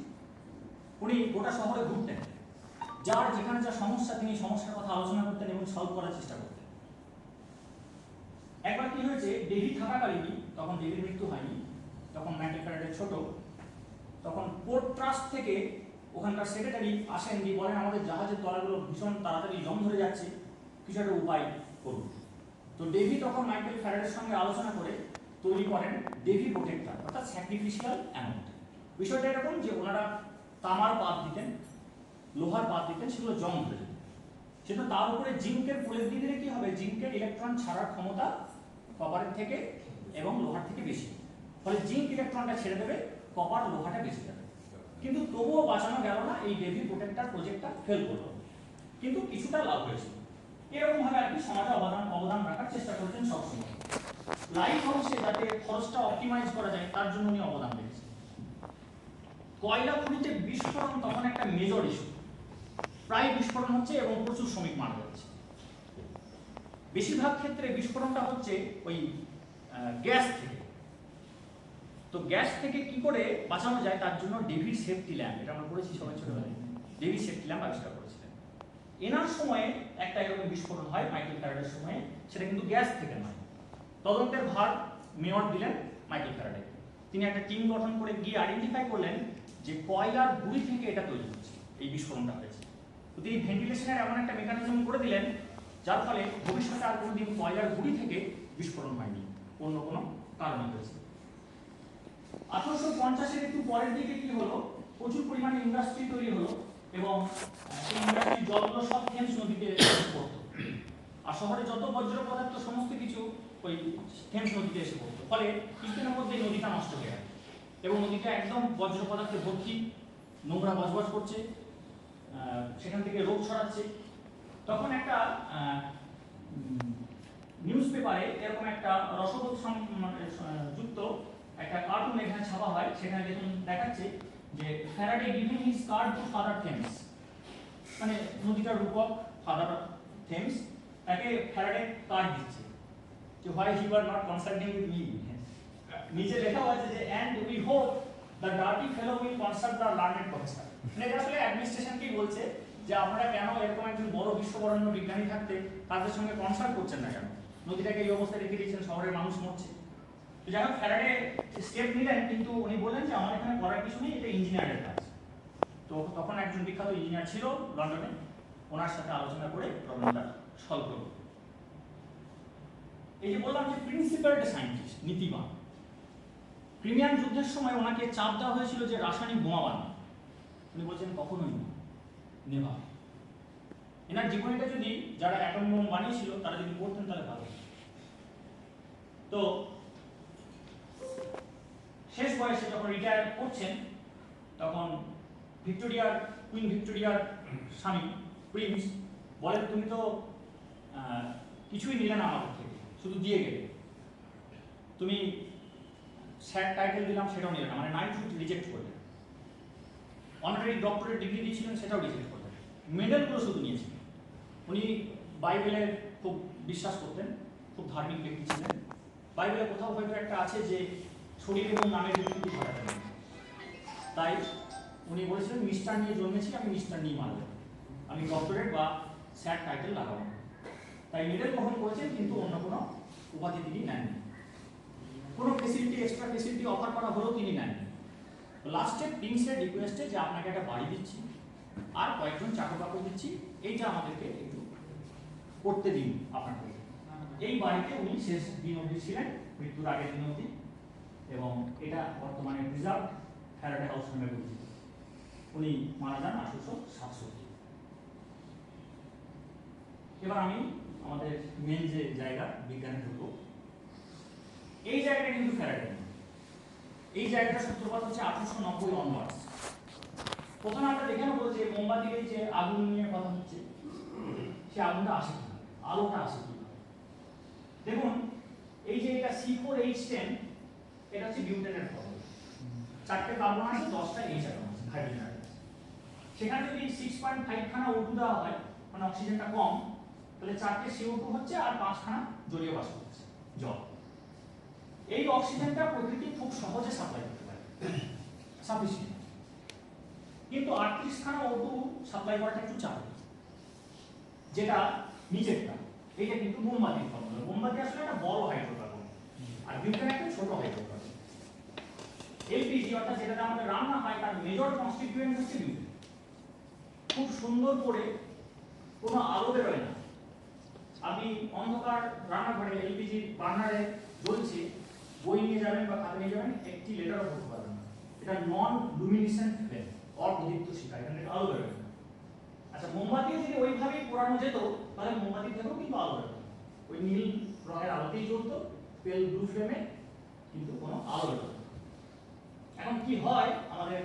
উনি গোটা শহরে ঘুরতেন, যার যেখানে যা সমস্যা, তিনি সমস্যার কথা আলোচনা করতেন এবং সলভ করার চেষ্টা করতেন। একবার কি হয়েছে, ডেভি থাকাকালীনই, তখন ডেভির মৃত্যু হয়নি, তখন মাইকেল ফ্যারাডে ছোট, তখন পোর্ট ট্রাস্ট থেকে ওখানকার সেক্রেটারি আসেন, দিয়ে বলেন আমাদের জাহাজের তলাগুলো ভীষণ তাড়াতাড়ি জং ধরে যাচ্ছে, কিছু একটা উপায় করুন। তো ডেভি তখন মাইকেল ফ্যারাডের সঙ্গে আলোচনা করে তৈরি করেন ডেভি প্রোটেক্টর, অর্থাৎ স্যাক্রিফিশিয়াল অ্যানোড। বিষয়টা এরকম যে ওনারা তামার পাত দিতেন, লোহার পাত দিতেন, সেগুলো জং ধরে যেত, সেটা তার উপরে জিঙ্কের প্রলেপ দিয়ে দিলে কি হবে, জিঙ্কের ইলেকট্রন ছাড়ার ক্ষমতা কপারের থেকে এবং লোহার থেকে বেশি, ফলে জিঙ্ক ইলেকট্রনটা ছেড়ে দেবে, কপার লোহাটা বেশি যাবে। কিন্তু তবুও বাঁচানো গেল না, এই ডেভি প্রোটেক্টর প্রজেক্টটা ফেল করলো, কিন্তু কিছুটা লাভ হয়েছিল। এরকম ভাবে আর কি সমাজে অবদান রাখার চেষ্টা করেছেন সবসময়। লাইট হাউসে যাতে খরচটা অপটিমাইজ করা যায়, তার জন্য উনি অবদান রেখেছেন। কয়লা খনিতে বিস্ফোরণ তখন একটা মেজর ইস্যু, প্রায় বিস্ফোরণ হচ্ছে এবং প্রচুর শ্রমিক মারা যাচ্ছে। বেশিরভাগ ক্ষেত্রে বিস্ফোরণটা হচ্ছে ওই গ্যাস থেকে। তো গ্যাস থেকে কি করে বাঁচানো যায়, তার জন্য ডেভিড সেফটি ল্যাম্প, এটা আমরা পড়েছি সবাই ছোটবেলায়, ডেভিড সেফটি ল্যাম্প আবিষ্কার করেছিলেন। এনার সময়ে একটা এরকম বিস্ফোরণ হয় মাইকেল ফ্যারাডের সময়ে, সেটা কিন্তু গ্যাস থেকে নয়। তদন্তের ভার মেয়র দিলেন মাইকেল ফ্যারাডে। তিনি একটা টিম গঠন করে গিয়ে আইডেন্টিফাই করলেন যে কয়লার গুঁড়ি থেকে এটা তৈরি হচ্ছে, এই বিস্ফোরণটা হয়েছে। তো তিনি ভেন্টিলেশনের এমন একটা মেকানিজম করে দিলেন, যার ফলে ভবিষ্যতে আর কোনোদিন কয়লার গুঁড়ি থেকে বিস্ফোরণ হয়নি, অন্য কোনো কারণে হয়েছে। 1850-এর একটু পরের দিকে কি হলো, প্রচুর পরিমাণে ইন্ডাস্ট্রি তৈরি হলো, এবং সেই ইন্ডাস্ট্রির জলগুলো সব থেমস নদীতে পড়তো, আর শহরে যত বজ্র পদার্থ সমস্ত কিছু ওই থেমস নদীতে এসে পড়তো। ফলে কিছুদিনের মধ্যে নদীটা নষ্ট হয়ে গেল, এবং নদীটা একদম বজ্র পদার্থে ভর্তি, নোংরা বজবজ করছে, সেখান থেকে রোগ ছড়াচ্ছে, তখন একটা নিউজ পেপারে এরকম একটা রসবোধ যুক্ত একটা কার্টুন এখানে ছাপা হয়। সেখানে দেখুন দেখাচ্ছে যে Faraday giving his card to father Thames, মানে নদীটার রূপক ফাদার থেমস তাকে ফ্যারাডে কার্ড দিচ্ছে যে why you are not consulting with me. নিচে লেখা আছে যে and we hope the dirty fellow will consult the learned professor. মানে এটা আসলে অ্যাডমিনিস্ট্রেশনকেই বলছে যে আপনারা কেন এরকম একজন বড় বিশ্ববরেণ্য বিজ্ঞানী থাকতে তাদের সঙ্গে কনসাল্ট করছেন না কেন, নদীটাকে এই অবস্থায় রেখে দিয়েছেন, শহরের মানুষ মরছে। তো যাই হোক ফ্যারাডে স্টেপ নিলেন, কিন্তু উনি বললেন যে আমার এখানে করার কিছু নেই, এটা ইঞ্জিনিয়ারের কাজ। তো তখন একজন বিখ্যাত ইঞ্জিনিয়ার ছিল লন্ডনে, ওনার সাথে আলোচনা করে প্রবলেমটা সলভ করব। এই যে বললাম যে প্রিন্সিপালড সায়েন্টিস্ট, নীতিবান। ক্রিমিয়ান যুদ্ধের সময় ওনাকে চাপ দেওয়া হয়েছিল যে রাসায়নিক বোমা বানান, উনি বলছেন কখনোই না, নেভার। এনার জীবনীটা যদি যারা অ্যাটম বোম বানিয়েছিল তারা যদি পড়তেন তাহলে ভালো। তো শেষ বয়সে যখন রিটায়ার করছেন তখন কুইন ভিক্টোরিয়ার স্বামী প্রিন্স বলেন তুমি তো কিছুই নিলে না আমাদের থেকে, শুধু দিয়ে গেলে, তুমি স্যার টাইটেল দিলাম সেটাও নিলে না, মানে নাইটহুড রিজেক্ট করলেন, অনারারি ডক্টরেট ডিগ্রি দিয়েছিলেন সেটাও রিজেক্ট করলেন, মেডেলগুলো শুধু নিয়েছিলেন। উনি বাইবেলের খুব বিশ্বাস করতেন, খুব ধার্মিক ব্যক্তি ছিলেন। বাইবেলে কোথাও হয়তো একটা আছে যে শরীর এবং নামের বিকৃতি ঘটাতে নেই, তাই উনি বলেছিলেন মিস্টার নিয়ে জন্মেছি, আমি মিস্টার নিয়ে মানব, আমি ডক্টরেট বা স্যার টাইটেল লাগাবো। তাই মেডেল গ্রহণ করেছেন, কিন্তু অন্য কোনো উপাধি তিনি নেননি, কোনো ফেসিলিটি এক্সট্রা ফেসিলিটি অফার করা হলেও তিনি নেননি। লাস্টে প্রিন্সের রিকোয়েস্টে যে আপনাকে একটা বাড়ি দিচ্ছি আর কয়েকজন চাকর বাকর দিচ্ছি, এইটা আমাদেরকে একটু করতে দিন আপনাকে। এই বাড়িতে উনি শেষ দিন অবধি ছিলেন, মৃত্যুর আগের দিন অবধি, এবং এটা বর্তমানে প্রিজার্ভ ফ্যারাডে হাউস নামে পরিচিত। উনি মারা যান 1867। এবার আমি আমাদের মেন যে জায়গা বিজ্ঞানে ঢুকবো। এই জায়গাটা কিন্তু ফ্যারাডে, এই জায়গাটার সূত্রপাত হচ্ছে 1890 অনওয়ার্ডস। প্রথমে আমরা দেখে নেবো যে মোমবাতির এই যে আগুন নিয়ে কথা হচ্ছে, সে আগুনটা আসে কিভাবে, আলোটা আসে কিভাবে। দেখুন এই যে এটা C4H10, এটা হচ্ছে বিউটেনের ফর্মুলা, 4টে কার্বন আছে, 10টা H অ্যাটম আছে, হাইড্রোজেন অ্যাটম। সেখানে যদি 6.5 খানা O2 দেওয়া হয়, মানে অক্সিজেনটা কম, তাহলে 4টে CO2 হচ্ছে আর 5 খানা জলীয় বাষ্প হচ্ছে, জল। এই অক্সিজেনটা প্রকৃতি খুব সহজে সাপ্লাই করতে পারে, সাফিসিয়েন্ট। কিন্তু 38 খানা O2 সাপ্লাই করাটা একটু চাপ, যেটা নিচেরটা, এইটা কিন্তু মোমবাতির ফর্মুলা। মোমবাতি আসলে একটা বড় হাইড্রোকার্বন, আর বিউটেন একটা ছোট হাইড্রোকার্বন। এলপিজি অর্থাৎ যেটা আমাদের রান্না হয় তার মেজর কনস্টিটিউয়েন্ট হচ্ছে বিউটেন। খুব সুন্দর করে কোনো আলো বেরোয় না। আপনি অন্ধকার রান্নাঘরে এলপিজি বার্নারে জ্বলছে, বই নিয়ে যাবেন বা খাতা নিয়ে যাবেন, একটি লেটারও পড়তে পারবেন না। এটা নন লুমিনেসেন্ট ফ্লেম, অপ্রদীপ্ত শিখা, এখানে আলো বেরোবে না। আচ্ছা, মোমবাতিও যদি ওইভাবেই পোড়ানো যেত তাহলে মোমবাতি থেকেও কিন্তু আলো বেরোতো, ওই নীল রঙের আলোতেই জ্বলতো, পেল ব্লু ফ্লেমে, কিন্তু কোনো আলো বেরোতো। এখন কি হয়, আমাদের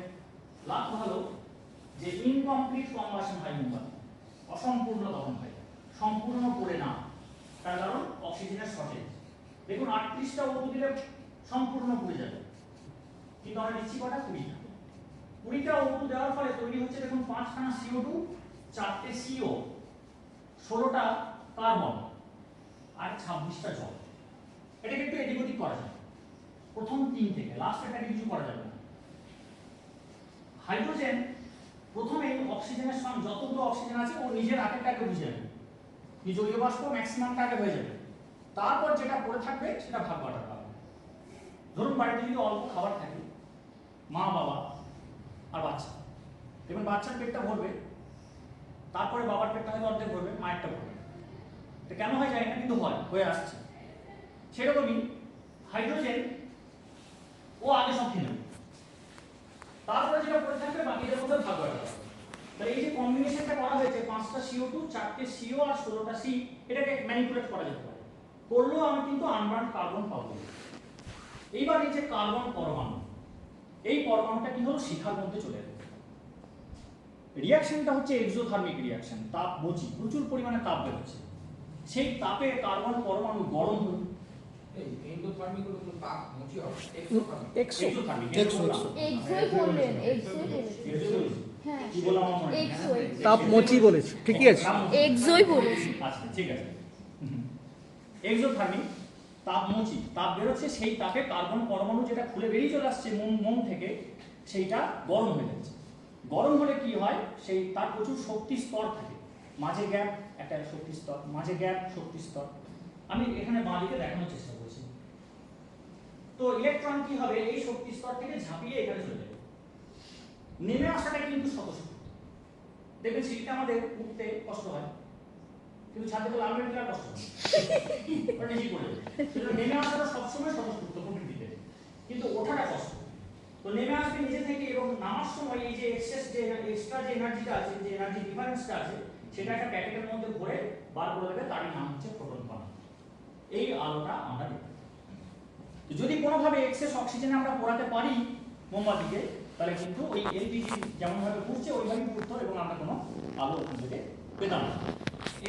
লাভ হলো যে ইনকমপ্লিট কম্বাশন হয় মোমবাতি, অসম্পূর্ণ দহন হয়, সম্পূর্ণ পড়ে না, তার কারণ অক্সিজেনের শর্টেজ। দেখুন 38টা O2 দিলে সম্পূর্ণ পুড়ে যাবে, কিন্তু আমরা দিচ্ছি কটা, 20টা। 20টা O2 দেওয়ার ফলে তৈরি হচ্ছে দেখুন 5 খানা CO2, 4টে CO, 16টা কার্বন আর 26টা জল। এটাকে একটু এদিক ওদিক করা যায়, প্রথম 3 থেকে লাস্টেরটাকে কিছু করা যাবে না। হাইড্রোজেন প্রথমে অক্সিজেনের সঙ্গে যতগুলো অক্সিজেন আছে ও নিজের আগেরটাকে বুঝে যাবে, জলীয় বাষ্প ম্যাক্সিমামটা আগে হয়ে যাবে, তারপর যেটা পড়ে থাকবে সেটা ভাগ বাটার পাবে। ধরুন বাড়িতে যদি অল্প খাবার থাকে, মা বাবা আর বাচ্চা, দেখবেন বাচ্চার পেটটা ভরবে, তারপরে বাবার পেটটা হয়তো অর্ধেক ভরবে, মায়েরটা ভরবে। এটা কেন হয় যায় না, কিন্তু হয়, হয়ে আসছে। সেরকমই হাইড্রোজেন ও আগে সব খেয়ে নেবে, তারপরে যেটা পড়ে থাকবে বাকিদের মধ্যে ভাগ বাটা হবে। তাহলে এই যে কম্বিনেশনটা করা হয়েছে, 5টা CO2, 4টে CO আর 16টা C, এটাকে ম্যানিপুলেট করা যেতে পারে। করলেও আমি কিন্তু আনবার্ন কার্বন পাবো। এইবার এই যে কার্বন পরমাণু, এই পরমাণুটা কি হলো, শিখার মধ্যে চলে গেল। রিয়াকশনটা হচ্ছে এক্সোথার্মিক রিয়াকশন, তাপ বচি, প্রচুর পরিমাণে তাপ বেরোচ্ছে, সেই তাপে কার্বন পরমাণু গরম হলো। এই এন্ডোথার্মিক হলো তো তাপ মুচি হবে এক্সোথার্মিক। এক্সোথার্মিক এক্সোই বললেন, এক্সোই বলেছেন। হ্যাঁ, কি বললাম আমার মনে নেই। এক্সোই। তাপমোচি বলেছে, ঠিকই আছে। এক্সোই বলেছি। আচ্ছা ঠিক আছে। এক্সোথার্মিক তাপমোচি, তাপ বেরোচ্ছে, সেই তাপে কার্বন পরমাণু যেটা খুলে বেরিয়ে চলে আসছে মোম থেকে, সেইটা গরম হয়ে যাচ্ছে। গরম হলে কি হয়, সেই তার প্রচুর শক্তি স্তর থাকে, মাঝে গ্যাপ একটা শক্তি স্তর, মাঝে গ্যাপ শক্তি স্তর। আমি এখানে বাঁ দিকে দেখানোর চেষ্টা করছি। তো ইলেকট্রন কি হবে, এই শক্তি স্তর থেকে ঝাঁপিয়ে এখানে চলে যাবে। নেমে আসাটা কিন্তু স্বতঃস্ফূর্ত। দেখবেন সিটটা আমাদের উঠতে কষ্ট হয়, কিন্তু ছাদে তো লাল মেটেরিয়াল কষ্ট হয়, ওটা নিজেই পড়ে যাবে। সেটা নেমে আসাটা সবসময় স্বতঃস্ফূর্ত প্রকৃতিতে, কিন্তু ওঠাটা কষ্ট। তো নেমে আসবে নিজে থেকে, এবং নামার সময় এই যে এক্সেস যে এক্সট্রা যে এনার্জিটা আছে, যে এনার্জি ডিফারেন্সটা আছে, সেটা একটা প্যাকেটের মধ্যে ভরে বার করে দেবে, তারই নাম হচ্ছে ফোটন কণা। এই আলোটা আমরা দেখি। তো যদি কোনোভাবে এক্সেস অক্সিজেন আমরা পোড়াতে পারি মোমবাতিকে, তাহলে কিন্তু ওই এলপিজি যেমন ভাবে ঘুরছে ওইভাবেই ঘুরতো, এবং আমরা কোনো আলো ওখান থেকে পেতাম না।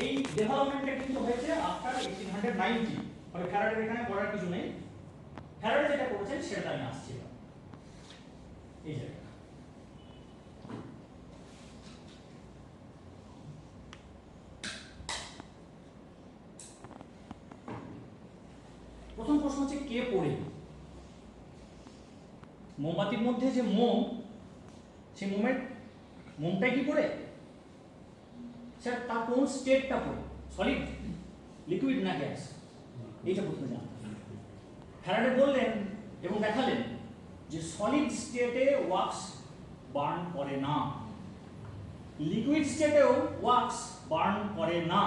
এই ডেভেলপমেন্টটা কিন্তু হয়েছে আফটার 1890। মানে ফ্যারাডের এখানে পড়ার কিছু নেই, ফ্যারাডে যেটা করেছেন সেটা আমি আসছি এই জায়গাটা। প্রথম প্রশ্ন হচ্ছে কে পড়ে? মোমবাতির মধ্যে যে মোম, সেই মোমটাই কি পড়ে? স্যার তার কোন স্টেটটা পড়ে, সলিড, লিকুইড না গ্যাস? এইটা প্রথমে জানতে হবে। ফ্যারাডে বললেন এবং দেখালেন যে সলিড স্টেটে ওয়াক্স বার্ন করে না, লিকুইড স্টেটেও ওয়াক্স বার্ন করে না।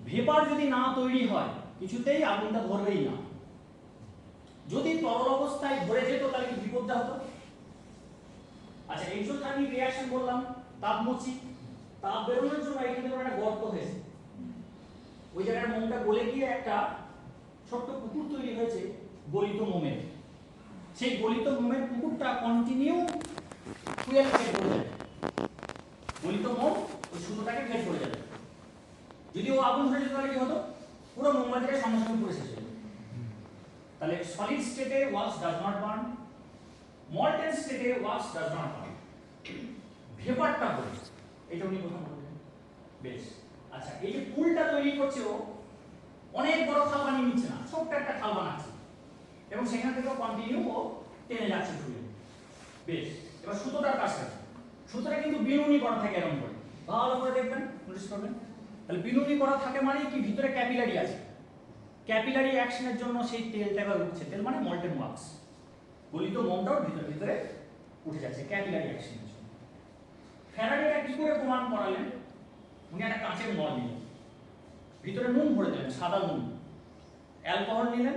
ভেপার যদি না তৈরি হয় কিছুতেই আগুনটা ধরবেই না। যদি তরল অবস্থায় ধরে যেত তাহলে কি বিপদটা হতো? আচ্ছা, এক্সোথার্মিক রিঅ্যাকশন বললাম, তাপমোচি, তাপ বেরোনোর জন্য এখানে একটা গর্ত হয়েছে, ওই জায়গায় মোমটা গলে গিয়ে একটা ছোট্ট পুকুর তৈরি হয়েছে গলিত মোমের। সেই গলিত মোমের পুকুরটা কন্টিনিউ ফুয়েল ফেড করে যাবে, গলিত মোম ওই সুতোটাকে ফেড করে যাবে। যদি ও আগুন ধরে যেত তাহলে কি হতো? পুরো মোমবাতিটা সঙ্গে সঙ্গে পুড়ে শেষ হয়ে যাবে। তাহলে সলিড স্টেটে wax does not burn, molten স্টেটে ওয়াক্স ডাজ নট বার্ন। ভেপারটা বলে এটা উনি প্রথম বললেন। বেশ, আচ্ছা, এই যে পুলটা তৈরি করছে ও অনেক বড় খাল বানিয়ে নিচ্ছে না, ছোট্ট একটা খাল বানাচ্ছে, এবং সেখান থেকে কন্টিনিউ ও টেনে যাচ্ছে ফুলে। বেশ, এবার সুতোটার কাজ করে। সুতোটা কিন্তু বিনুনি করা থাকে এরকম করে, ভালো করে দেখবেন, নোটিস করবেন। তাহলে বিনুনি করা থাকে মানে কি, ভিতরে ক্যাপিলারি আছে, ক্যাপিলারি অ্যাকশনের জন্য সেই তেলটা এবার উঠছে, তেল মানে মল্টেন ওয়াক্স, গলিত মোমটাও ভিতরে ভিতরে উঠে যাচ্ছে ক্যাপিলারি অ্যাকশনের জন্য। ফ্যারাডে কি করে প্রমাণ করালেন? উনি একটা কাঁচের নল নিলেন, ভিতরে নুন ভরে দিলেন, সাদা নুন, অ্যালকোহল নিলেন,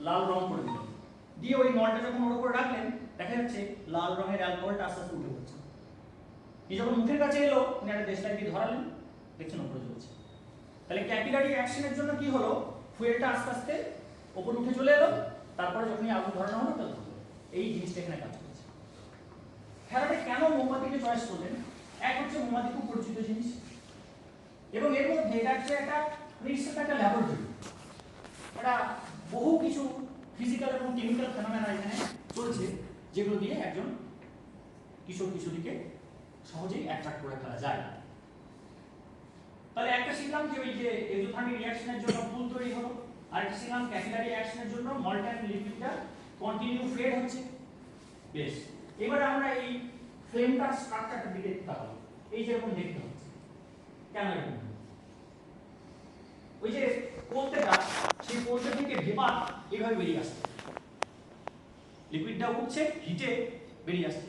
লাল রং করে দিলেন, দিয়ে ওই নলটা যখন ওর উপরে রাখলেন, দেখা যাচ্ছে লাল রঙের অ্যালকোহলটা আস্তে আস্তে উঠে পড়ছে। এই যখন মুখের কাছে এলো, উনি একটা দেশলাইট দিয়ে ধরালেন, দেখছেন উপরে চলছে। তাহলে ক্যাপিলারি অ্যাকশনের জন্য কি হলো, ফুয়েলটা আস্তে আস্তে ওপরে উঠে চলে এলো, তারপরে যখনই আগুন ধরানো হলো তখন এই জিনিসটা এখানে কাজ করছে। ফ্যারাডে কেন মোমবাতিকে চয়েস করলেন? এক হচ্ছে মোমবাতি খুব পরিচিত জিনিস, এবং এর মধ্যে এটা হচ্ছে একটা একটা ল্যাবরেটরি, এটা বহু কিছু ফিজিক্যাল এবং কেমিক্যাল ফেনোমেনা এখানে চলছে, যেগুলো দিয়ে একজন কিশোর কিশোরীকে সহজেই অ্যাট্রাক্ট করে ফেলা যায়। তাহলে একটা শিখলাম যে ওই যে এক্সোথার্মিক রিঅ্যাকশনের জন্য পুল তৈরি হলো, আর একটা শিখলাম ক্যাপিলারি রিঅ্যাকশনের জন্য মল্টেন লিকুইডটা কন্টিনিউ ফেড হচ্ছে। বেশ, এবারে আমরা এই ফ্লেমটার স্ট্রাকচারটার দিকে তাকাবো। এই যেরকম দেখতে হচ্ছে, কেন এরকম? ওই যে পোলতেটা, সেই পোলতে থেকে ভেপার এইভাবে বেরিয়ে আসছে, লিকুইডটা উঠছে, হিটে বেরিয়ে আসছে।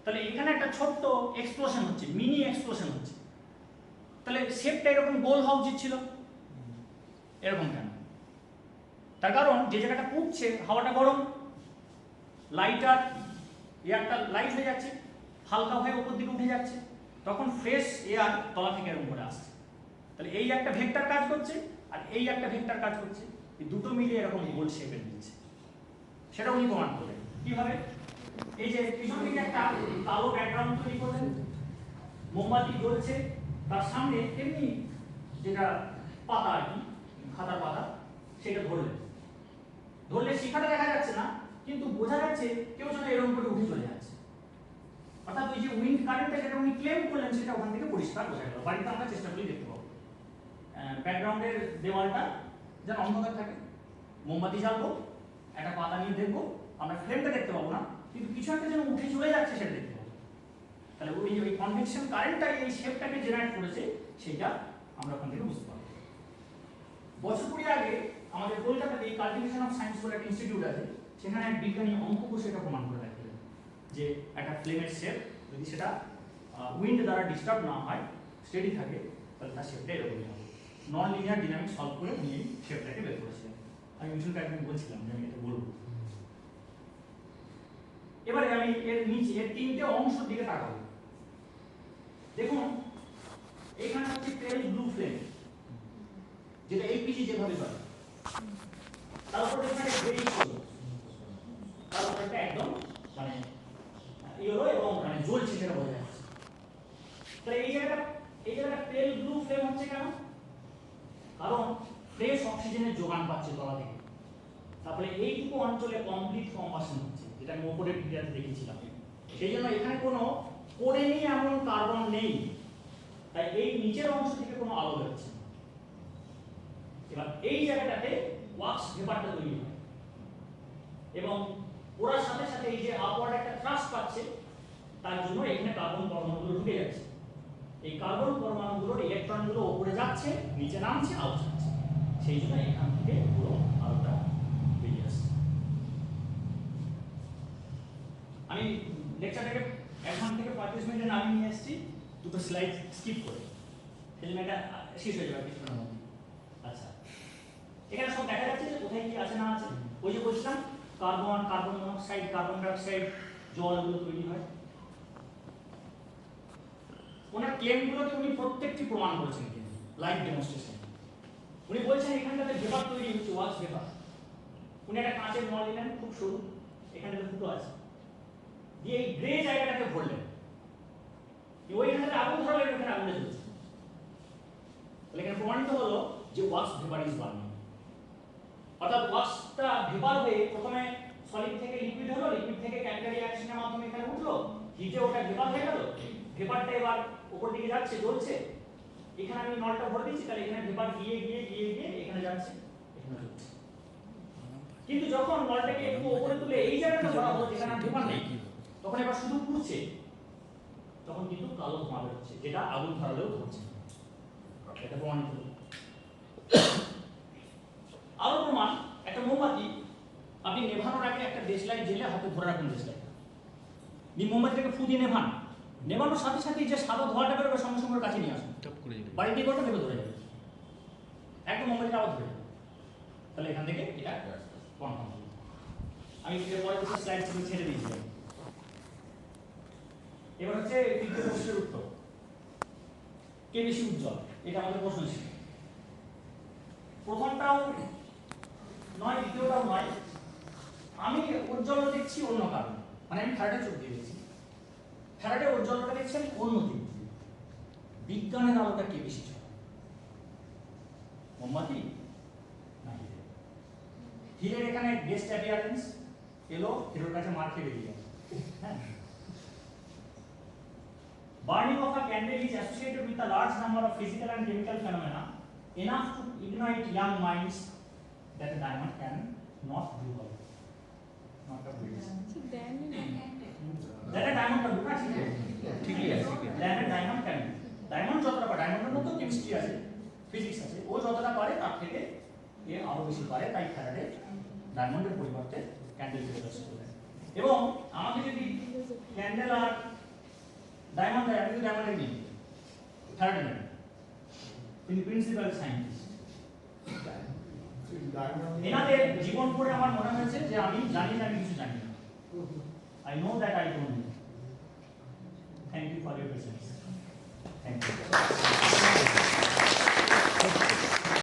তাহলে এখানে একটা ছোট্ট এক্সপ্লোশন হচ্ছে, মিনি এক্সপ্লোশন হচ্ছে। তাহলে শেপটা এরকম গোল হওয়া উচিত ছিল, এরকম কেন? তার কারণ যে জায়গাটা পুড়ছে হাওয়াটা গরম, লাইটার এয়ারটা লাইট হয়ে যাচ্ছে, হালকা হয়ে উপর দিকে উঠে যাচ্ছে, তখন ফ্রেশ এয়ার তলা থেকে এরকম করে আসছে। তাহলে এই একটা ভেক্টর কাজ করছে আর এই একটা ভেক্টর কাজ করছে, এই দুটো মিলে এরকম গোল শেপের নিচ্ছে। সেটা উনি প্রমাণ করলেন কিভাবে? এই যে পিছন দিকে একটা কালো ব্যাকগ্রাউন্ড তৈরি করলেন, মোমবাতি জ্বলছে, তার সামনে এমনি যেটা পাতা আর কি, খাতার পাতা, সেটা ধরলে শিখাটা দেখা যাচ্ছে না, কিন্তু বোঝা যাচ্ছে কেউ যেন এরকম করে উঠে চলে যাচ্ছে। অর্থাৎ ওই যে উইন্ড কারেন্টটা যেটা উনি ক্লেম করলেন সেটা ওখান থেকে পরিষ্কার বোঝা গেল। বাড়িতে আমরা চেষ্টা করি দেখতে পাবো ব্যাকগ্রাউন্ডের দেওয়ালটা যেন অন্ধকার থাকে, মোমবাতি জ্বালবো, একটা পাতা নিয়ে দেখবো, আমরা ফ্লেমটা দেখতে পাবো না, কিন্তু কিছু একটা যেন উঠে চলে যাচ্ছে সেটা দেখতে পাবো। তাহলে ওই কনভেকশন কারেন্টটা এই শেপটাকে জেনারেট করেছে, সেটা আমরা ওখান থেকে বুঝতে পারবো। বছর 20 আগে আমাদের কলকাতাতে এই কাল্টিভেশন অফ সায়েন্স বলে একটা ইনস্টিটিউট আছে, সেখানে এক বিজ্ঞানী অঙ্ক বসে এটা প্রমাণ করে দেখালেন যে একটা ফ্লেমের শেপ যদি সেটা উইন্ড দ্বারা ডিস্টার্ব না হয়, স্টেডি থাকে, তাহলে তার শেপটা এরকমই হবে। নন লিনিয়ার ডিনামিক্স সলভ করে উনি এই শেপটাকে বের করেছিলেন। আমি মিশনকে একদিন বলছিলাম যে আমি এটা বলবো। এবারে আমি এর নিচে এর তিনটে অংশের দিকে তাকাবো। দেখুন এখানে হচ্ছে পেল ব্লু ফ্লেম, যেটা এলপিজি যেভাবে চলে, তারপর এখানে গ্রেইশ হলো, তারপর এটা একদম মানে ইয়েলো এবং মানে জ্বলছে সেটা বোঝা যাচ্ছে। তাহলে এই জায়গাটা পেল ব্লু ফ্লেম হচ্ছে কেন? কারণ ফ্রেশ অক্সিজেনের যোগান পাচ্ছে তলা থেকে। তারপরে এইটুকু অঞ্চলে কমপ্লিট কম্বাসন হচ্ছে, যেটা আমি উপরের ভিডিওতে দেখিয়েছিলাম। সেই জন্য এখানে কোনো পড়ে নেই এমন কার্বন নেই, তাই এই নিচের অংশ থেকে কোনো আলো বেরোচ্ছে না। এবার এই জায়গাটাতে ওয়াক্স ভেপারটা তৈরি হয় এবং ওরা সাথে সাথে এই যে আপওয়ার্ড একটা থ্রাস্ট পাচ্ছে, তার জন্য এখানে কার্বন পরমাণুগুলো ঢুকে যাচ্ছে। এই কার্বন পরমাণুগুলোর ইলেকট্রনগুলো উপরে যাচ্ছে, নিচে নামছে, আলো ছাড়ছে, সেই জন্য এখান থেকে পুরো আলোটা বেরিয়ে আসছে। আমি লেকচারটাকে 1 ঘন্টা থেকে 35 মিনিটে নামিয়ে নিয়ে এসেছি, দুটো স্লাইড স্কিপ করে, সেই জন্য এটা শেষ হয়ে যাবে কিছুক্ষণের মধ্যে। আচ্ছা, এখানে সব দেখা যাচ্ছে যে কোথায় কি আছে না আছে। ওই যে বলছিলাম carbon, carbon monoxide, carbon dioxide, জল এগুলো তৈরি হয়। ওনার ক্লেমগুলোকে উনি প্রত্যেকটি প্রমাণ করেছেন কিন্তু লাইভ ডেমনস্ট্রেশন। উনি বলছেন এখানটাতে ভেপার তৈরি হচ্ছে, ওয়াক্স ভেপার। উনি একটা কাঁচের নল নিলেন, খুব সরু, এখানটাতে ফুটো আছে, দিয়ে এই গ্রে জায়গাটাকে ভরলেন, ওইখানে আগুন ধরালেন, ওখানে আগুনে জ্বলছে। তাহলে এখানে প্রমাণিত হলো যে ওয়াক্স ভেপার ইজ বার্নিং। অর্থাৎ ওয়াক্সটা ভেপার হয়ে প্রথমে সলিড থেকে লিকুইড হলো, লিকুইড থেকে ক্যাপিলারি রিঅ্যাকশনের মাধ্যমে এখানে উঠলো, হিটে ওটা ভেপার হয়ে গেল, ভেপারটা এবার উপর দিকে যাচ্ছে, জ্বলছে। এখানে আমি নলটা ভরে দিচ্ছি, তাহলে এখানে ভেপার গিয়ে এখানে যাচ্ছে, এখানে জ্বলছে। কিন্তু যখন নলটাকে একটু উপরে তুলে এই জায়গাটা ভরা হলো যেখানে ভেপার নেই, তখন এবার শুধু পুড়ছে, তখন কিন্তু কালো ধোঁয়া বেরোচ্ছে, যেটা আগুন ধরালেও ধরছে। এটা প্রমাণিত হলো। আরো প্রমাণ, একটা মোমবাতি আপনি নেভানোর আগে একটা দেশলাই জেলে হাতে ধরে রাখুন, দেশলাই মোমবাতিটাকে ফু দিয়ে নেভানোর সাথে সাথে যে সাদা ধোঁয়াটা বেরোবে সঙ্গে সঙ্গে কাছে নিয়ে আসুন, বাড়ি দিয়ে করতে দেবে, ধরে যাবে একদম, মোমবাতিটা আবার ধরে যাবে। তাহলে এখান থেকে এটা কনফার্ম হলো। আমি পরে দুটো স্লাইড ছেড়ে দিয়েছিলাম। এবার হচ্ছে তৃতীয় প্রশ্নের উত্তর, কে বেশি উজ্জ্বল? এটা আমাদের প্রশ্ন ছিল। প্রথমটাও নয়, দ্বিতীয়টাও নয়। আমি উজ্জ্বলতা দেখছি অন্য কারণ, মানে আমি ফ্যারাডে চোখ দিয়ে দেখছি। ফ্যারাডে উজ্জ্বলতা দেখছি আমি অন্য দিক দিয়ে। বিজ্ঞানের আলোটা কে বেশি ছড়ায়? মোমবাতি না হিরে? হিরের এখানে গেস্ট অ্যাপিয়ারেন্স এলো, হিরোর কাছে মার খেয়ে বেরিয়ে গেল। হ্যাঁ, burning of a candle is associated with a large number of physical and chemical phenomena enough to ignite young minds that a diamond can not do. Not a bridge. That a diamond can do. ঠিক আছে, that a diamond can do. Diamond যতটা পারে, ডায়মন্ডের মতো chemistry আছে, physics আছে, ও যতটা পারে তার থেকে এ আরো বেশি পারে, তাই ফ্যারাডে ডায়মন্ডের পরিবর্তে ক্যান্ডেল ইউজ করেন। এবং আমাকে যদি ক্যান্ডেল আর ডায়মন্ড দেয়, আমি যদি ডায়মন্ডের নিই, ফ্যারাডে নেন, তিনি প্রিন্সিপাল সায়েন্টিস্ট। এনাদের জীবন পড়ে আমার মনে হয়েছে যে আমি জানি না, আমি কিছু জানি না। I know that I don't know. Thank you for your presence. Thank you.